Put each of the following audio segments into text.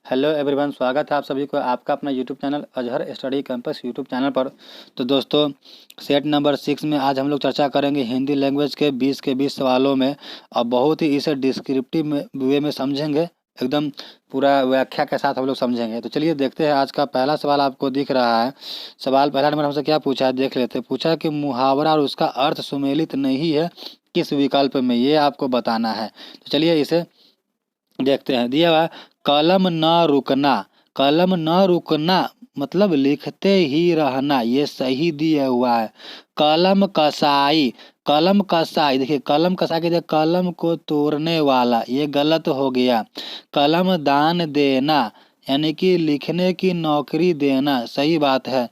Hello everyone, स्वागत है आप सभी को आपका अपना YouTube channel Azhar study campus YouTube channel पर। तो दोस्तों, सेट नंबर 6 में आज हम लोग चर्चा करेंगे हिंदी लैंग्वेज के 20 के 20 सवालों में। और बहुत ही इसे डिस्क्रिप्टिव वे में समझेंगे, एकदम पूरा व्याख्या के साथ हम लोग समझेंगे। तो चलिए देखते हैं। आज का पहला सवाल आपको दिख रहा है। सवाल पहला नंबर हमसे क्या पूछा है, देख लेते हैं। पूछा कि मुहावरा और उसका अर्थ सुमेलित नहीं है किस विकल्प में, ये आपको बताना है। तो चलिए इसे देखते हैं। दिया हुआ कलम न रुकना। कलम न रुकना मतलब लिखते ही रहना, ये सही दिया हुआ है। कलम कसाई। कलम कसाई, देखिए कलम कसाई के कलम को तोड़ने वाला, ये गलत हो गया। कलम दान देना यानी कि लिखने की नौकरी देना, सही बात है।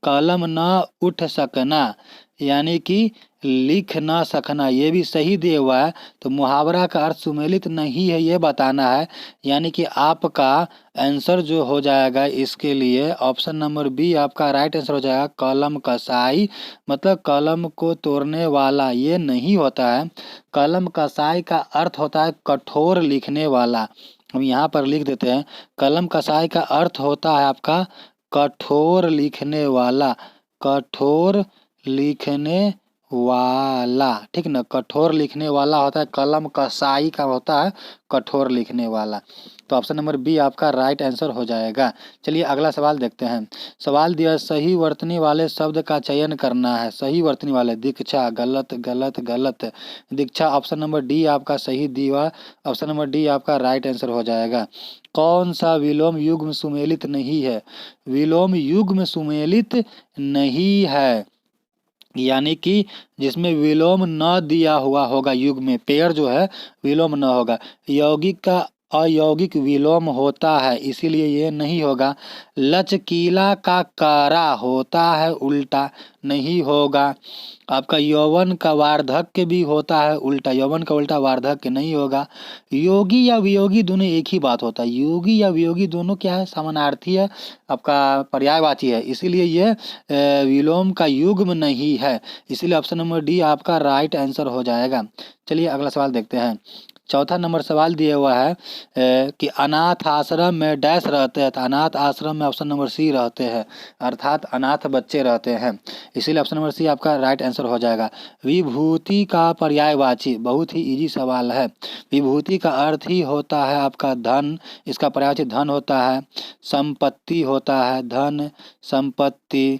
कलम न उठ सकना यानी कि लिख ना सकना, ये भी सही दिया हुआ है। तो मुहावरा का अर्थ सुमेलित नहीं है, ये बताना है। यानी कि आपका आंसर जो हो जाएगा इसके लिए ऑप्शन नंबर बी आपका राइट आंसर हो जाएगा। कलम कसाई मतलब कलम को तोड़ने वाला, ये नहीं होता है। कलम कसाई का अर्थ होता है कठोर लिखने वाला। हम यहाँ पर लिख देते हैं, कलम कसाई का अर्थ होता है आपका कठोर लिखने वाला। कठोर लिखने वाला, ठीक ना। कठोर लिखने वाला होता है, कलम कसाई का होता है कठोर लिखने वाला। तो ऑप्शन नंबर बी आपका राइट आंसर हो जाएगा। चलिए अगला सवाल देखते हैं। सवाल दिया है, सही वर्तनी वाले शब्द का चयन करना है। सही वर्तनी वाले, दीक्षा गलत गलत गलत। दीक्षा ऑप्शन नंबर डी आपका सही दिया। ऑप्शन नंबर डी आपका राइट आंसर हो जाएगा। कौन सा विलोम युग्म सुमेलित नहीं है? विलोम युग्म सुमेलित नहीं है यानी कि जिसमें विलोम न दिया हुआ होगा, युग में पेयर जो है विलोम न होगा। यौगिक का अयौगिक विलोम होता है, इसीलिए ये नहीं होगा। लचकीला का कारा होता है उल्टा, नहीं होगा। आपका यौवन का वार्धक्य भी होता है उल्टा, यौवन का उल्टा वार्धक्य नहीं होगा। योगी या वियोगी दोनों एक ही बात होता है। योगी या वियोगी दोनों क्या है, समानार्थी है, आपका पर्यायवाची है, इसीलिए ये विलोम का युग्म नहीं है। इसीलिए ऑप्शन नंबर डी आपका राइट आंसर हो जाएगा। चलिए अगला सवाल देखते हैं। चौथा नंबर सवाल दिया हुआ है कि अनाथ आश्रम में डैश रहते हैं। तो अनाथ आश्रम में ऑप्शन नंबर सी रहते हैं, अर्थात अनाथ बच्चे रहते हैं। इसीलिए ऑप्शन नंबर सी आपका राइट आंसर हो जाएगा। विभूति का पर्यायवाची, बहुत ही इजी सवाल है। विभूति का अर्थ ही होता है आपका धन, इसका पर्यायवाची धन होता है। संपत्ति होता है, धन संपत्ति।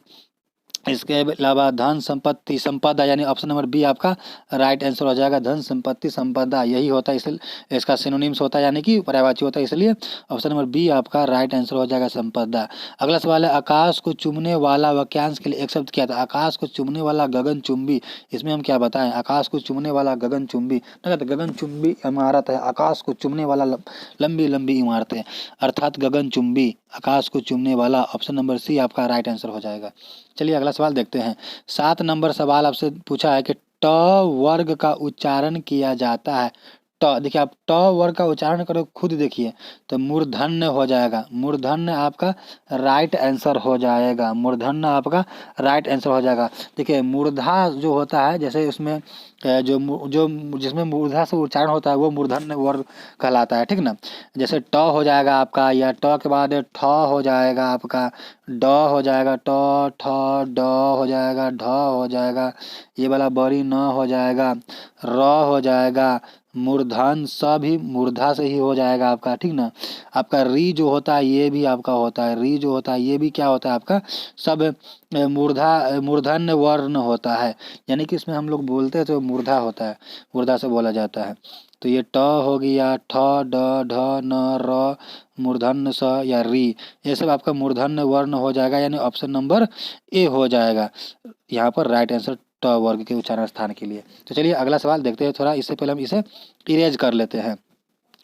इसके अलावा धन संपत्ति संपदा, यानी ऑप्शन नंबर बी आपका राइट आंसर हो जाएगा। धन संपत्ति संपदा यही होता है, इसलिए इसका सिनोनिम्स होता है यानी कि पर्यायवाची होता है, इसलिए ऑप्शन नंबर बी आपका राइट आंसर हो जाएगा, संपदा। अगला सवाल है, आकाश को चूमने वाला वाक्यांश के लिए एक शब्द क्या था? आकाश को चूमने वाला गगनचुंबी। इसमें हम क्या बताएं? आकाश को चूमने वाला गगनचुंबी, गगनचुंबी इमारत है। आकाश को चूमने वाला लंबी लंबी इमारतें, अर्थात गगनचुंबी, आकाश को चूमने वाला। ऑप्शन नंबर सी आपका राइट आंसर हो जाएगा। चलिए अगला सवाल देखते हैं। 7 नंबर सवाल आपसे पूछा है कि ट वर्ग का उच्चारण किया जाता है। ट, देखिए आप ट वर्ग का उच्चारण करो, खुद देखिए, तो मूर्धन्य हो जाएगा। मूर्धन्य आपका राइट आंसर हो जाएगा। मूर्धन्य आपका राइट आंसर हो जाएगा। देखिए मूर्धा जो होता है, जैसे उसमें जो जिसमें मूर्धा से उच्चारण होता है वो मूर्धन्य वर्ग कहलाता है, ठीक ना। जैसे ट हो जाएगा आपका, या ट के बाद ठ हो जाएगा आपका, ड हो जाएगा, ट ठ ड हो जाएगा, ढ हो जाएगा, ये वाला बड़ी न हो जाएगा, र हो जाएगा। मूर्धन स भी मूर्धा से ही हो जाएगा आपका, ठीक ना। आपका री जो होता है ये भी आपका होता है, री जो होता है ये भी क्या होता है आपका, सब मूर्धन्य वर्ण होता है। यानी कि इसमें हम लोग बोलते हैं तो मूर्धा होता है, मूर्धा से बोला जाता है। तो ये ट हो गया, ठ ड ढ न र, मूर्धन्य स या री, ये सब आपका मूर्धन्य वर्ण हो जाएगा, यानी ऑप्शन नंबर ए हो जाएगा यहाँ पर राइट आंसर ट वर्ग के उच्चारण स्थान के लिए। तो चलिए अगला सवाल देखते हैं। थोड़ा इससे पहले हम इसे इरेज कर लेते हैं,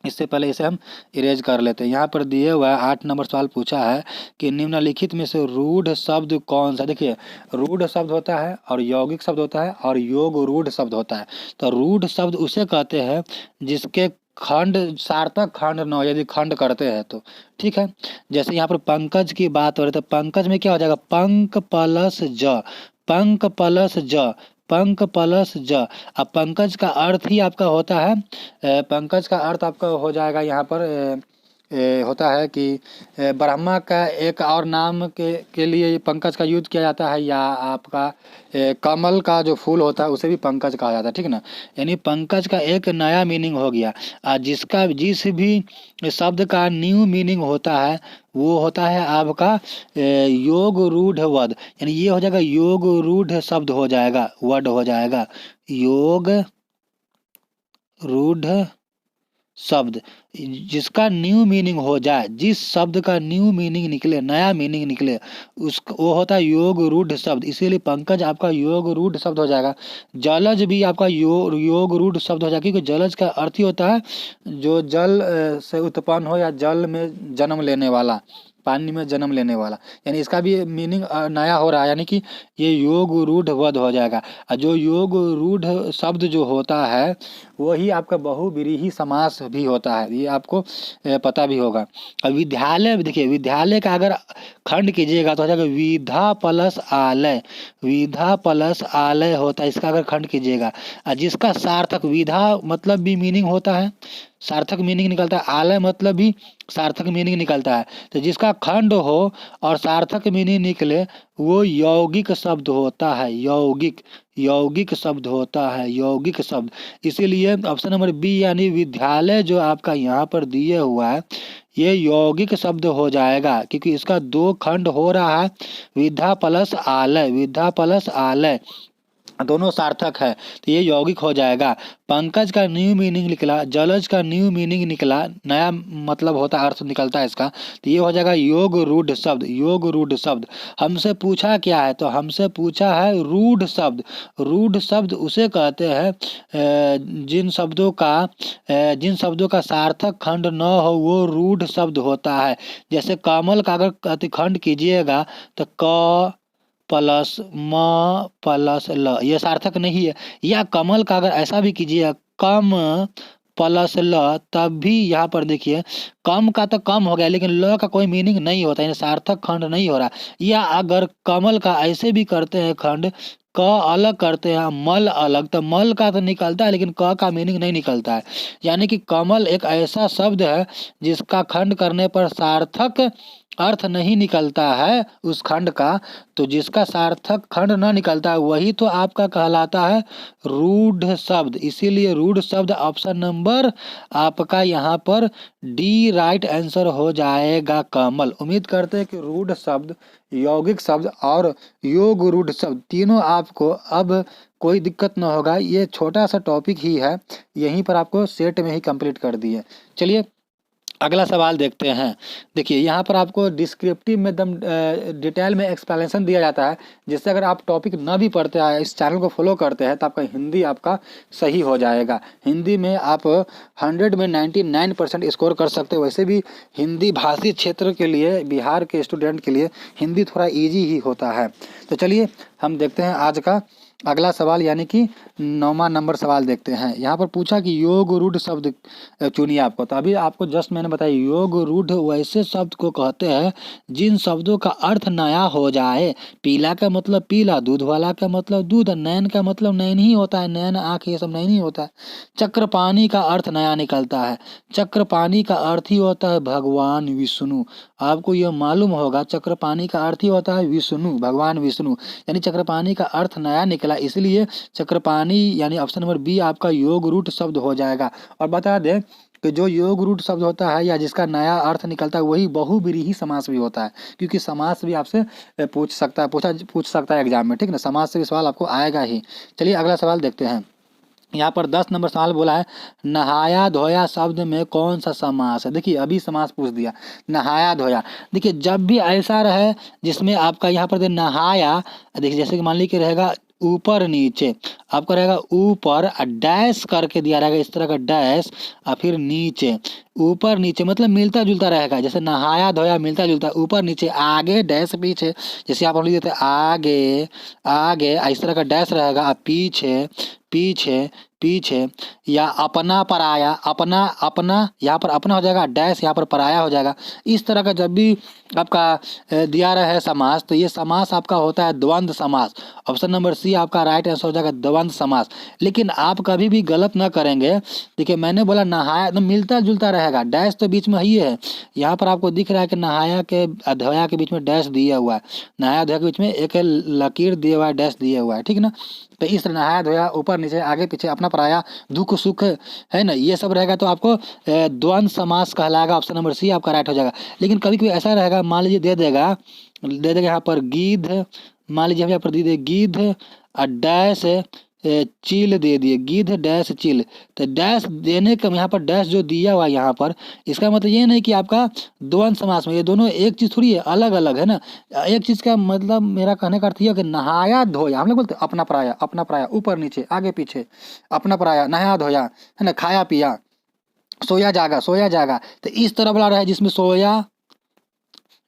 इससे पहले इसे हम इरेज कर लेते हैं। यहाँ पर दिए हुआ 8 नंबर सवाल पूछा है कि निम्नलिखित में से रूढ़ शब्द कौन सा? देखिए रूढ़ शब्द होता है और यौगिक शब्द होता है और योग रूढ़ शब्द होता है। तो रूढ़ शब्द उसे कहते हैं जिसके खंड सार्थक खंड न हो, यदि खंड करते हैं तो, ठीक है। जैसे यहाँ पर पंकज की बात हो रही है, तो पंकज में क्या हो जाएगा? पंक प्लस ज, पंक प्लस ज, पंक प्लस ज। अब पंकज का अर्थ ही आपका होता है पंकज का अर्थ आपका हो जाएगा यहाँ पर होता है कि ब्रह्मा का एक और नाम के लिए पंकज का यूज किया जाता है, या आपका कमल का जो फूल होता है उसे भी पंकज कहा जाता है, ठीक ना। यानी पंकज का एक नया मीनिंग हो गया। जिसका जिस भी शब्द का न्यू मीनिंग होता है वो होता है आपका योग रूढ़ वद, यानी ये हो जाएगा योग रूढ़ शब्द हो जाएगा, वर्ड हो जाएगा योग रूढ़ शब्द। जिसका न्यू मीनिंग हो जाए, जिस शब्द का न्यू मीनिंग निकले, नया मीनिंग निकले, उस वो होता है योग रूढ़ शब्द। इसीलिए पंकज आपका योग रूढ़ शब्द हो जाएगा। जलज भी आपका योग रूढ़ शब्द हो जाएगा, क्योंकि जलज का अर्थ ही होता है जो जल से उत्पन्न हो या जल में जन्म लेने वाला, पानी में जन्म लेने वाला, यानी इसका भी मीनिंग नया हो रहा है, यानी कि ये योग रूढ़ वध हो जाएगा। और जो योग रूढ़ शब्द जो होता है वही आपका बहुव्रीहि समास भी होता है, ये आपको पता भी होगा। और विद्यालय, देखिए विद्यालय का अगर खंड कीजिएगा तो हो जाएगा विधा प्लस आलय, विधा प्लस आलय होता है, इसका अगर खंड कीजिएगा। जिसका सार्थक, विधा मतलब भी मीनिंग होता है, सार्थक मीनिंग निकलता है, आलय मतलब भी सार्थक मीनिंग निकलता है। तो जिसका खंड हो और सार्थक मीनिंग निकले वो यौगिक शब्द होता है, यौगिक, यौगिक शब्द होता है, यौगिक शब्द। इसीलिए ऑप्शन नंबर बी यानी विद्यालय जो आपका यहाँ पर दिए हुआ है ये यौगिक शब्द हो जाएगा, क्योंकि इसका दो खंड हो रहा है, विधा प्लस आलय, विधा प्लस आलय दोनों सार्थक है, तो ये यौगिक हो जाएगा। पंकज का न्यू मीनिंग निकला, जलज का न्यू मीनिंग निकला, नया मतलब होता है, अर्थ निकलता है इसका, तो ये हो जाएगा योग रूढ़ शब्द, योग रूढ़ शब्द। हमसे पूछा क्या है, तो हमसे पूछा है रूढ़ शब्द। रूढ़ शब्द उसे कहते हैं जिन शब्दों का सार्थक खंड न हो वो रूढ़ शब्द होता है। जैसे कमल का अगर अतिखंड कीजिएगा तो क प्लस म प्लस ल, ये सार्थक नहीं है। या कमल का अगर ऐसा भी कीजिए कम प्लस ल, तब भी यहाँ पर देखिए कम का तो कम हो गया लेकिन ल का कोई मीनिंग नहीं होता, यानी सार्थक खंड नहीं हो रहा। या अगर कमल का ऐसे भी करते हैं खंड, क अलग करते हैं मल अलग, तो मल का तो निकलता है लेकिन क का मीनिंग नहीं निकलता है। यानी कि कमल एक ऐसा शब्द है जिसका खंड करने पर सार्थक अर्थ नहीं निकलता है उस खंड का, तो जिसका सार्थक खंड न निकलता है वही तो आपका कहलाता है रूढ़ शब्द। इसीलिए रूढ़ शब्द ऑप्शन नंबर आपका यहाँ पर डी राइट आंसर हो जाएगा, कमल। उम्मीद करते हैं कि रूढ़ शब्द, यौगिक शब्द और योग रूढ़ शब्द तीनों आपको अब कोई दिक्कत न होगा। ये छोटा सा टॉपिक ही है, यहीं पर आपको सेट में ही कंप्लीट कर दिए। चलिए अगला सवाल देखते हैं। देखिए यहाँ पर आपको डिस्क्रिप्टिव में एकदम डिटेल में एक्सप्लेनेशन दिया जाता है, जिससे अगर आप टॉपिक न भी पढ़ते हैं, इस चैनल को फॉलो करते हैं, तो आपका हिंदी आपका सही हो जाएगा। हिंदी में आप 100 में 99% स्कोर कर सकते हो। वैसे भी हिंदी भाषी क्षेत्र के लिए, बिहार के स्टूडेंट के लिए हिंदी थोड़ा ईजी ही होता है। तो चलिए हम देखते हैं आज का अगला सवाल, यानी कि 9वां नंबर सवाल देखते हैं। यहाँ पर पूछा कि योग रूढ़ शब्द चुनिए आपको, तो अभी आपको जस्ट मैंने बताया योग रूढ़ वैसे शब्द को कहते हैं जिन शब्दों का अर्थ नया हो जाए। पीला का मतलब पीला, दूध वाला का मतलब दूध, नैन का मतलब नैन ही होता है, नैन आँख ये सब नैन ही होता है। चक्रपाणी का अर्थ नया निकलता है, चक्रपाणी का अर्थ ही होता है भगवान विष्णु। आपको यह मालूम होगा चक्रपाणी का अर्थ ही होता है विष्णु, भगवान विष्णु, यानी चक्रपाणी का अर्थ नया निकला, इसलिए चक्रपाणी यानी ऑप्शन नंबर बी आपका योग रूढ़ शब्द हो जाएगा। और बता दें कि जो योग रूढ़ शब्द होता है या जिसका नया अर्थ निकलता है वही बहुव्रीहि समास भी होता है, क्योंकि समास भी आपसे पूछ सकता है एग्जाम में, ठीक ना। समास से भी सवाल आपको आएगा ही। चलिए अगला सवाल देखते हैं। यहाँ पर 10 नंबर सवाल बोला है नहाया धोया शब्द में कौन सा समास है। देखिए अभी समास पूछ दिया नहाया धोया। देखिए जब भी ऐसा रहे जिसमें आपका यहाँ पर नहाया, देखिए जैसे कि मान लीजिए रहेगा ऊपर नीचे, आपका रहेगा ऊपर डैश करके दिया रहेगा, इस तरह का डैश, और फिर नीचे, ऊपर नीचे मतलब मिलता जुलता रहेगा। जैसे नहाया धोया मिलता जुलता, ऊपर नीचे, आगे डैश पीछे, जैसे आप लिख देते आगे आगे, इस तरह का डैश रहेगा, पीछे पीछे पीछे, या अपना पराया, अपना अपना यहाँ पर अपना हो जाएगा, डैश यहाँ पर पराया हो जाएगा। इस तरह का जब भी आपका दिया रहा है समास, तो ये समास आपका होता है द्वंद्व समास। ऑप्शन नंबर सी आपका राइट आंसर हो जाएगा द्वंद्व समास। लेकिन आप कभी भी गलत ना करेंगे। देखिए मैंने बोला नहाया तो मिलता जुलता रहेगा, डैश तो बीच में ही है। यहाँ पर आपको दिख रहा है कि नहाया के धोया के बीच में डैश दिया हुआ है, नहाया धोया के बीच में एक लकीर दिया हुआ है, डैश दिया हुआ है, ठीक ना। तो इस तरह नहाया धोया, ऊपर नीचे आगे पीछे, अपना पराया, दुख सुख, है ना, ये सब रहेगा तो आपको द्वंद्व समास कहलाएगा। ऑप्शन नंबर सी आपका राइट हो जाएगा। लेकिन कभी कभी ऐसा रहेगा, मान लीजिए दे देगा यहाँ पर गिद्ध, मान लीजिए हम यहाँ पर दे दिए गिद्ध और डैश चील दे दिए, गिद्ध डैश चील। तो डैश देने का यहाँ पर डैश जो दिया हुआ है यहाँ पर, इसका मतलब ये नहीं कि आपका द्वंद्व समास में ये दोनों एक चीज थोड़ी है, अलग अलग है ना। एक चीज का मतलब मेरा कहने का अर्थ ये है कि नहाया धोया, हम लोग बोलते हैं अपना पराया, ऊपर नीचे आगे पीछे, अपना पराया, नहाया धोया, है ना, खाया पिया, सोया जागा। तो इस तरह वाला रहा जिसमें सोया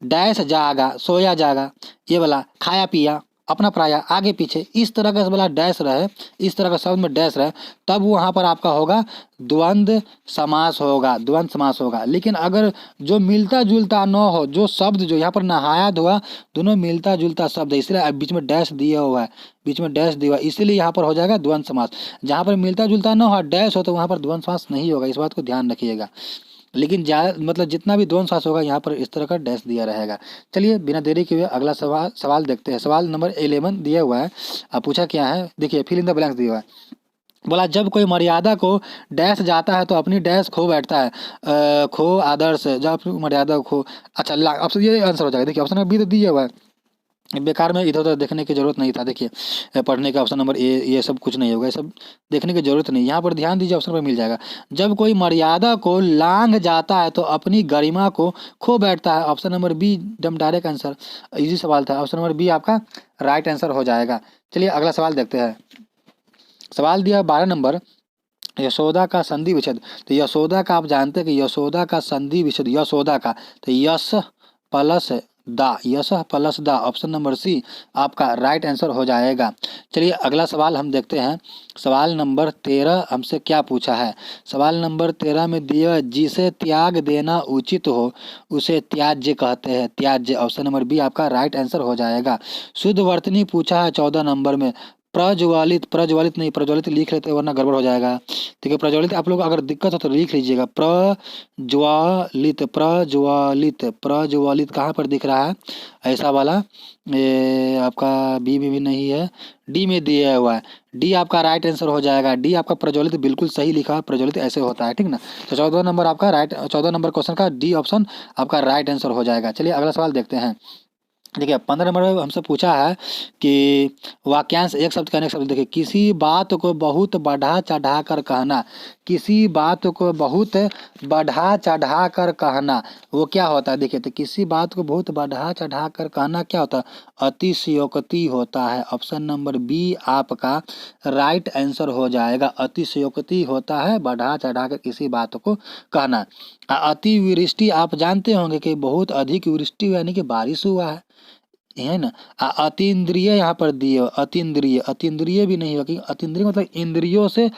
डैश जागा, सोया जागा, ये वाला खाया पिया, अपना पराया, आगे पीछे, इस तरह का वाला डैश रहे, इस तरह का शब्द में डैश रहे, तब वहाँ पर आपका होगा द्वंद्व समास होगा, द्वंद्व समास होगा। लेकिन अगर जो मिलता जुलता न हो, जो शब्द जो यहाँ पर नहाया धोया दोनों मिलता जुलता शब्द है, इसलिए बीच में डैश दिया हुआ है, बीच में डैश दिया हुआ है, इसीलिए यहाँ पर हो जाएगा द्वंद्व समास। जहाँ पर मिलता जुलता न हो, डैश हो, तो वहाँ पर द्वंद्व समास नहीं होगा, इस बात को ध्यान रखिएगा। लेकिन मतलब जितना भी द्वंद्व समास होगा यहाँ पर इस तरह का डैश दिया रहेगा। चलिए बिना देरी के हुए अगला सवाल देखते हैं। सवाल नंबर 11 दिया हुआ है। अब पूछा क्या है, देखिए फिल इन द ब्लैंक्स दिया हुआ है। बोला जब कोई मर्यादा को डैश जाता है तो अपनी डैश खो बैठता है, खो आदर्श, जब मर्यादा खो। अच्छा ऑप्शन ये आंसर हो जाएगा। देखिए ऑप्शन नंबर बी तो दिया हुआ है, बेकार में इधर उधर देखने की जरूरत नहीं था। देखिए पढ़ने का ऑप्शन नंबर ए, ये सब कुछ नहीं होगा, ये सब देखने की जरूरत नहीं, यहाँ पर ध्यान दीजिए, ऑप्शन पर मिल जाएगा। जब कोई मर्यादा को लांघ जाता है तो अपनी गरिमा को खो बैठता है। ऑप्शन नंबर बी एकदम डायरेक्ट आंसर, इजी सवाल था, ऑप्शन नंबर बी आपका राइट आंसर हो जाएगा। चलिए अगला सवाल देखते हैं। सवाल दिया 12 नंबर, यशोदा का संधि विच्छेद। तो यशोदा का आप जानते हैं कि यशोदा का संधि विच्छेद, यशोदा का, तो यश प्लस दा, यश प्लस दा, ऑप्शन नंबर सी आपका राइट आंसर हो जाएगा। चलिए अगला सवाल हम देखते हैं। सवाल नंबर 13 हमसे क्या पूछा है। सवाल नंबर 13 में दिया, जिसे त्याग देना उचित हो उसे त्याज्य कहते हैं, त्याज्य, ऑप्शन नंबर बी आपका राइट आंसर हो जाएगा। शुद्ध वर्तनी पूछा है 14 नंबर में। प्रज्वलित, प्रज्वलित नहीं, प्रज्वलित लिख लेते वरना गड़बड़ हो जाएगा। ठीक है, प्रज्वलित आप लोग अगर दिक्कत हो तो लिख लीजिएगा, प्रज्वलित, प्रज्वलित, प्रज्वलित कहाँ पर दिख रहा है ऐसा वाला, ये आपका बी में भी नहीं है, डी में दिया हुआ है, डी आपका राइट आंसर हो जाएगा। डी आपका प्रज्वलित बिल्कुल सही लिखा है, प्रज्वलित ऐसे होता है, ठीक ना। तो 14 नंबर आपका राइट, 14 नंबर क्वेश्चन का डी ऑप्शन आपका राइट आंसर हो जाएगा। चलिए अगला सवाल देखते हैं। देखिए 15 नंबर में हमसे पूछा है कि वाक्यांश एक शब्द का अनेक शब्द। देखिए किसी बात को बहुत बढ़ा चढ़ा कर कहना, किसी बात को बहुत बढ़ा चढ़ा कर कहना, वो क्या होता है। देखिए तो किसी बात को बहुत बढ़ा चढ़ा कर कहना क्या होता है, अतिशयोक्ति होता है। ऑप्शन नंबर बी आपका राइट आंसर हो जाएगा। अतिशयोक्ति होता है बढ़ा चढ़ा कर किसी बात को कहना। अतिवृष्टि आप जानते होंगे कि बहुत अधिक वृष्टि यानी कि बारिश हुआ है ना। अतीन्द्रिय यहाँ पर दिए, अतीन्द्रिय, अतीन्द्रिय भी नहीं होगा, क्योंकि अतीन्द्रिय मतलब इंद्रियों से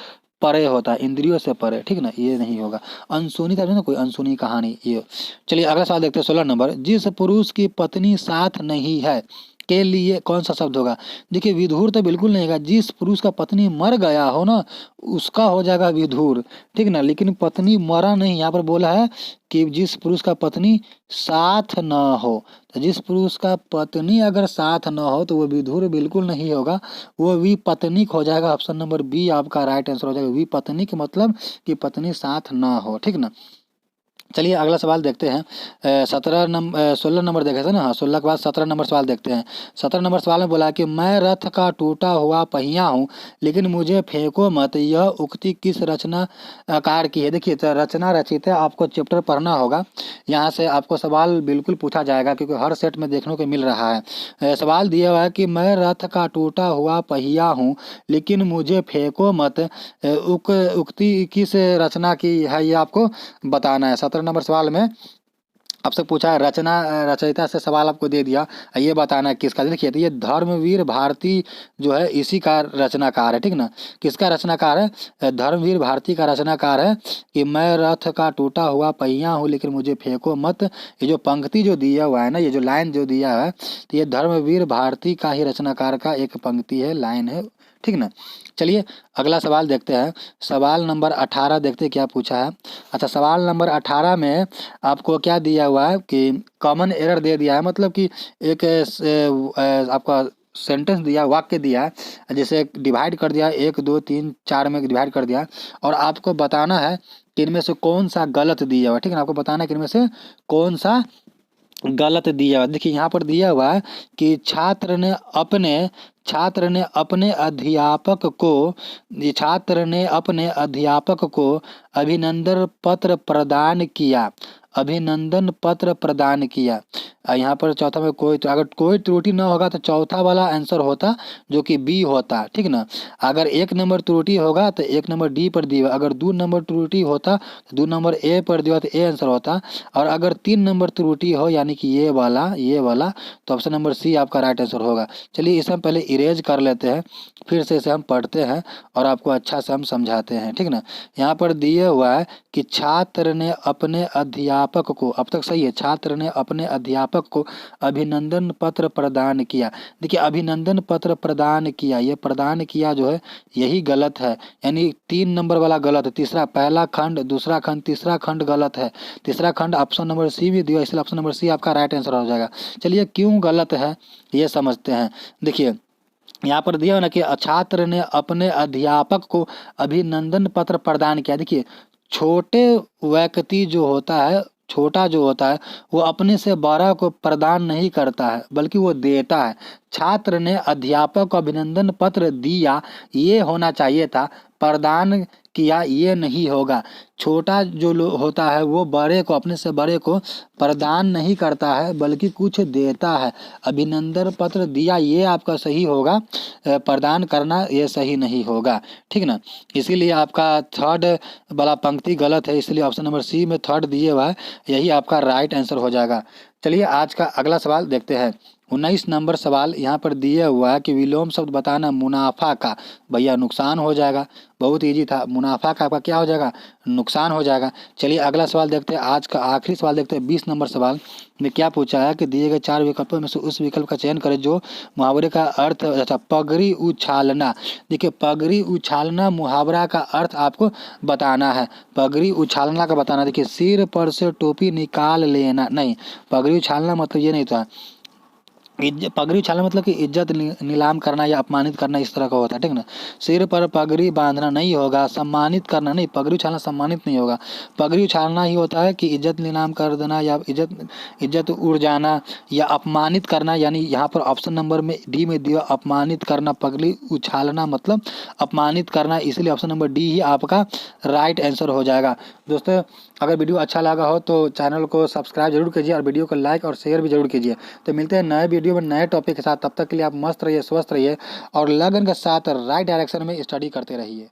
परे होता है, इंद्रियों से परे, ठीक ना, ये नहीं होगा। अनसुनी था ना, कोई अनसुनी कहानी ये। चलिए अगला सवाल देखते हैं 16 नंबर। जिस पुरुष की पत्नी साथ नहीं है के लिए कौन सा शब्द होगा। देखिए विधुर तो बिल्कुल नहीं होगा, जिस पुरुष का पत्नी मर गया हो ना उसका हो जाएगा विधुर, ठीक ना। लेकिन पत्नी मरा नहीं, यहाँ पर बोला है कि जिस पुरुष का पत्नी साथ न हो, तो जिस पुरुष का पत्नी अगर साथ न हो तो वो विधुर बिल्कुल नहीं होगा, वो विपत्निक हो जाएगा। ऑप्शन नंबर बी आपका राइट आंसर हो जाएगा। विपत्निक मतलब कि पत्नी साथ न हो, ठीक ना। चलिए अगला सवाल देखते हैं। 16 नंबर देखे थे ना, हाँ 16 के बाद 17 नंबर सवाल देखते हैं। 17 नंबर सवाल में बोला कि मैं रथ का टूटा हुआ पहिया हूँ लेकिन मुझे फेंको मत, यह उक्ति किस रचनाकार की है। देखिए तो रचना रचित है, आपको चैप्टर पढ़ना होगा, यहाँ से आपको सवाल बिल्कुल पूछा जाएगा क्योंकि हर सेट में देखने को मिल रहा है। सवाल दिया हुआ है कि मैं रथ का टूटा हुआ पहिया हूँ लेकिन मुझे फेंको मत, उक्ति किस रचना की है ये आपको बताना है। 17 नंबर सवाल में आपसे पूछा है, रचना रचयिता से सवाल आपको दे दिया, ये बताना है किसका। देखिए तो ये धर्मवीर भारती जो है इसी का रचनाकार है, ठीक ना। किसका रचनाकार है, धर्मवीर भारती का रचनाकार है कि मैं रथ का टूटा हुआ पहिया हूँ लेकिन मुझे फेंको मत। ये जो पंक्ति जो दिया हुआ है ना, ये जो लाइन जो दिया है, तो ये धर्मवीर भारती का ही रचनाकार का एक पंक्ति है, लाइन है, ठीक ना। चलिए अगला सवाल देखते हैं। सवाल नंबर 18 देखते हैं क्या पूछा है। अच्छा, सवाल नंबर 18 में आपको क्या दिया हुआ है कि कॉमन एरर दे दिया है, मतलब कि एक आपका सेंटेंस दिया, वाक्य दिया है, जैसे डिवाइड कर दिया 1 2 3 4 में डिवाइड कर दिया, और आपको बताना है कि इनमें से कौन सा गलत दिया हुआ है। ठीक है ना, आपको बताना है कि इनमें से कौन सा गलत दिया हुआ है। देखिए यहाँ पर दिया हुआ है कि छात्र ने अपने अध्यापक को अभिनंदन पत्र प्रदान किया। यहाँ पर चौथा में अगर कोई त्रुटि न होगा तो चौथा वाला आंसर होता, जो कि बी होता। ठीक ना। अगर 1 नंबर त्रुटि होगा तो 1 नंबर डी पर दिया, अगर 2 नंबर त्रुटि होता तो 2 नंबर ए पर दिया तो ए आंसर होता, और अगर 3 नंबर त्रुटि हो यानी कि ये वाला तो ऑप्शन नंबर सी आपका राइट आंसर होगा। चलिए इसे हम पहले इरेज कर लेते हैं, फिर से इसे हम पढ़ते हैं और आपको अच्छा से हम समझाते हैं। ठीक ना। यहाँ पर दिया हुआ है कि छात्र ने अपने अध्यापक को, अब तक सही है, छात्र ने अपने अध्यापक को अभिनंदन पत्र प्रदान किया। देखिए अभिनंदन पत्र प्रदान किया, ये प्रदान किया जो है यही गलत है, यानी 3 नंबर वाला गलत है। तीसरा, पहला खंड, दूसरा खंड, तीसरा खंड गलत है। तीसरा खंड ऑप्शन नंबर सी भी दिया, इसलिए ऑप्शन नंबर सी आपका राइट आंसर हो जाएगा। चलिए क्यों गलत है ये समझते हैं। देखिए यहाँ पर दिया ना कि छात्र ने अपने अध्यापक को अभिनंदन पत्र प्रदान किया। देखिए छोटे व्यक्ति जो होता है, छोटा जो होता है, वो अपने से बड़ा को प्रदान नहीं करता है बल्कि वो देता है। छात्र ने अध्यापक को अभिनंदन पत्र दिया, ये होना चाहिए था, प्रदान किया ये नहीं होगा। छोटा जो होता है वो बड़े को, अपने से बड़े को प्रदान नहीं करता है बल्कि कुछ देता है। अभिनंदन पत्र दिया ये आपका सही होगा, प्रदान करना ये सही नहीं होगा। ठीक ना। इसीलिए आपका थर्ड वाला पंक्ति गलत है, इसलिए ऑप्शन नंबर सी में थर्ड दिए हुआ है, यही आपका राइट आंसर हो जाएगा। चलिए आज का अगला सवाल देखते हैं। 19 नंबर सवाल यहाँ पर दिया हुआ है कि विलोम शब्द बताना मुनाफा का। भैया नुकसान हो जाएगा, बहुत इजी था। मुनाफा का आपका क्या हो जाएगा, नुकसान हो जाएगा। चलिए अगला सवाल देखते हैं, आज का आखिरी सवाल देखते हैं। 20 नंबर सवाल में क्या पूछा है कि दिए गए 4 विकल्पों में से उस विकल्प का चयन करें जो मुहावरे का अर्थ, अच्छा पगड़ी उछालना। देखिए पगड़ी उछालना मुहावरा का अर्थ आपको बताना है, पगड़ी उछालना का बताना। देखिए सिर पर से टोपी निकाल लेना, नहीं, पगड़ी उछालना मतलब ये नहीं था। पगड़ी उछालना मतलब कि इज्जत नीलाम करना या अपमानित करना, इस तरह का होता है। ठीक ना। सिर पर पगड़ी बांधना नहीं होगा, सम्मानित करना नहीं, पगड़ी उछालना सम्मानित नहीं होगा। पगड़ी उछालना ही होता है कि इज्जत नीलाम कर देना या इज्जत उड़ जाना या अपमानित करना, यानी यहाँ पर ऑप्शन नंबर में डी में दिया अपमानित करना, पगड़ी उछालना मतलब अपमानित करना, इसलिए ऑप्शन नंबर डी ही आपका राइट आंसर हो जाएगा। दोस्तों अगर वीडियो अच्छा लगा हो तो चैनल को सब्सक्राइब जरूर कीजिए और वीडियो को लाइक और शेयर भी जरूर कीजिए। तो मिलते हैं नए वीडियो में नए टॉपिक के साथ, तब तक के लिए आप मस्त रहिए, स्वस्थ रहिए और लगन के साथ राइट डायरेक्शन में स्टडी करते रहिए।